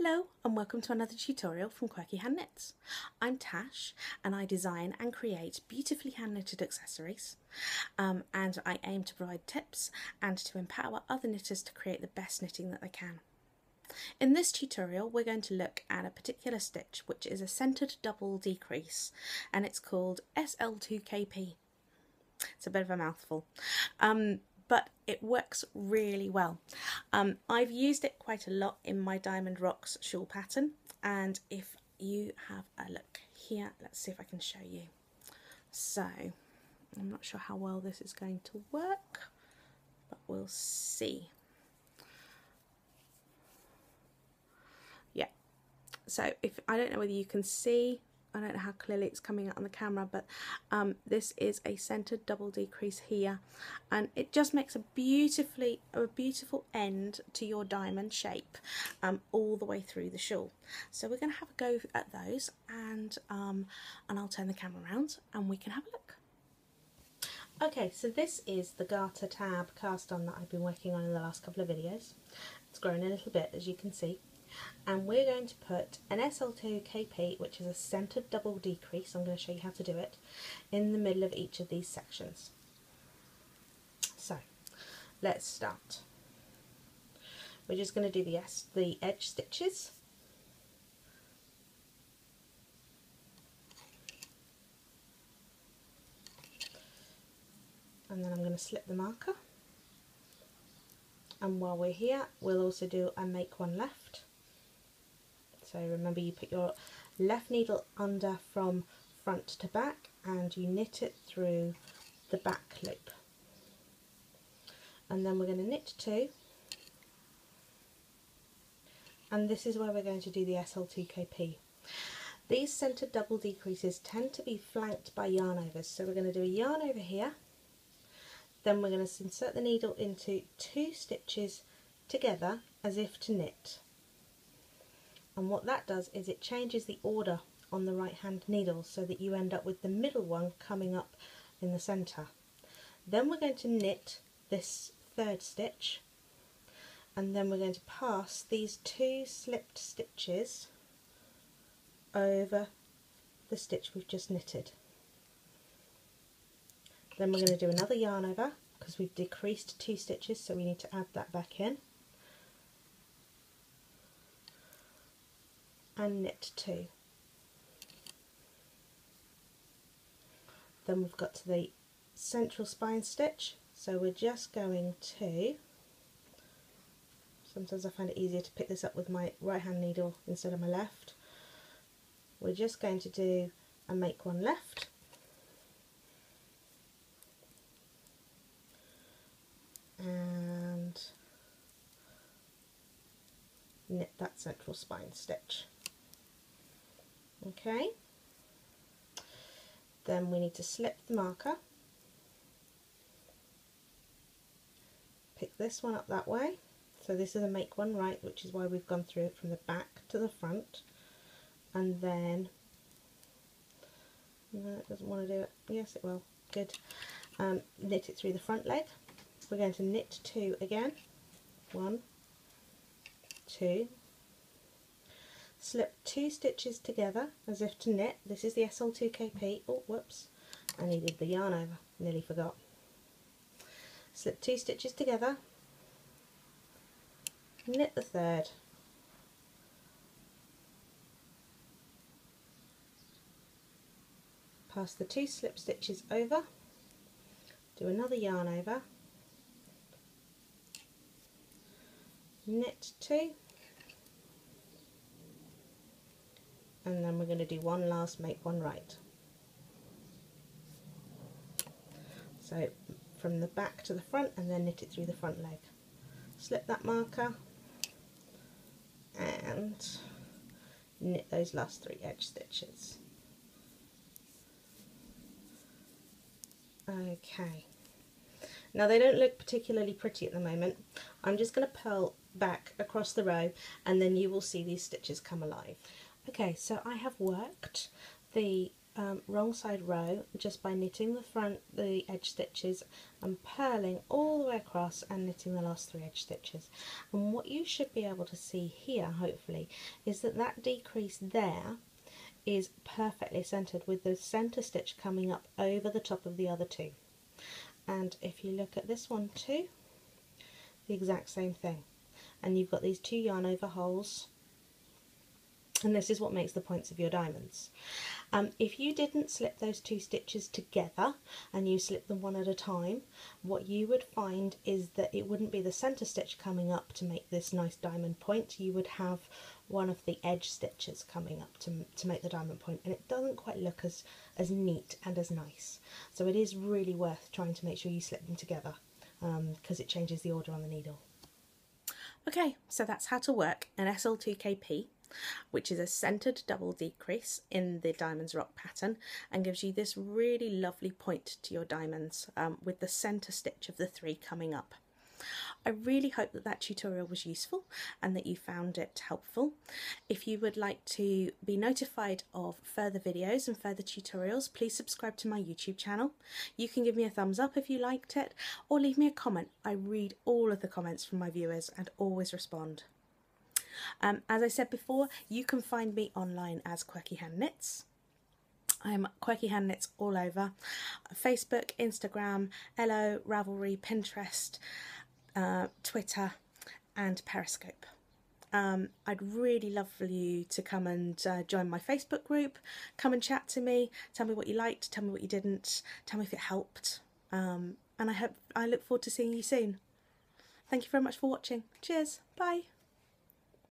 Hello and welcome to another tutorial from Quirky Hand Knits. I'm Tash and I design and create beautifully hand knitted accessories and I aim to provide tips and to empower other knitters to create the best knitting that they can. In this tutorial we're going to look at a particular stitch which is a centered double decrease and it's called sl2kp. It's a bit of a mouthful. But it works really well. I've used it quite a lot in my Diamond Rocks shawl pattern, and if you have a look here, let's see if I can show you. So, I'm not sure how well this is going to work, but we'll see. Yeah, so if I don't know whether you can see, I don't know how clearly it's coming out on the camera, but this is a centered double decrease here, and it just makes a beautiful end to your diamond shape all the way through the shawl. So we're going to have a go at those, and I'll turn the camera around and we can have a look. Okay, so this is the garter tab cast on that I've been working on in the last couple of videos. It's grown a little bit, as you can see. And we're going to put an sl2kp, which is a centered double decrease, I'm going to show you how to do it, in the middle of each of these sections. So let's start. We're just going to do the edge stitches. And then I'm going to slip the marker. And while we're here, we'll also do a make one left. So remember, you put your left needle under from front to back and you knit it through the back loop. And then we're going to knit two. And this is where we're going to do the sl2kp. These centered double decreases tend to be flanked by yarn overs. So we're going to do a yarn over here. Then we're going to insert the needle into two stitches together as if to knit. And what that does is it changes the order on the right hand needle so that you end up with the middle one coming up in the centre. Then we're going to knit this third stitch, and then we're going to pass these two slipped stitches over the stitch we've just knitted. Then we're going to do another yarn over because we've decreased two stitches, so we need to add that back in. And knit two. Then we've got to the central spine stitch, so we're just going to, sometimes I find it easier to pick this up with my right hand needle instead of my left. We're just going to do a make one left, and knit that central spine stitch. Okay, then we need to slip the marker, pick this one up that way, so this is a make one right, which is why we've gone through it from the back to the front, and then, no, it doesn't want to do it, yes it will, good, knit it through the front leg. We're going to knit two again, 1, 2, slip two stitches together as if to knit. This is the sl2kp. Oh, whoops, I needed the yarn over, nearly forgot. Slip two stitches together, knit the third, pass the two slip stitches over, do another yarn over, knit two, and then we're going to do one last make one right. So from the back to the front and then knit it through the front leg. Slip that marker and knit those last three edge stitches. Okay, now they don't look particularly pretty at the moment. I'm just going to purl back across the row and then you will see these stitches come alive. Okay, so I have worked the wrong side row just by knitting the edge stitches and purling all the way across and knitting the last 3 edge stitches. And what you should be able to see here, hopefully, is that that decrease there is perfectly centered with the center stitch coming up over the top of the other 2. And if you look at this one too, the exact same thing. And you've got these 2 yarn over holes, and this is what makes the points of your diamonds. If you didn't slip those 2 stitches together and you slip them one at a time, what you would find is that it wouldn't be the center stitch coming up to make this nice diamond point. You would have one of the edge stitches coming up to make the diamond point, and it doesn't quite look as neat and as nice. So it is really worth trying to make sure you slip them together, because it changes the order on the needle. Okay, so that's how to work an sl2kp, which is a centered double decrease in the diamonds rock pattern, and gives you this really lovely point to your diamonds with the center stitch of the 3 coming up. I really hope that that tutorial was useful and that you found it helpful. If you would like to be notified of further videos and further tutorials, please subscribe to my YouTube channel. You can give me a thumbs up if you liked it, or leave me a comment. I read all of the comments from my viewers and always respond. As I said before, you can find me online as Quirky Hand Knits. I'm Quirky Hand Knits all over Facebook, Instagram, Elo, Ravelry, Pinterest, Twitter and Periscope. I'd really love for you to come and join my Facebook group, come and chat to me, tell me what you liked, tell me what you didn't, tell me if it helped, and I look forward to seeing you soon. Thank you very much for watching. Cheers, bye.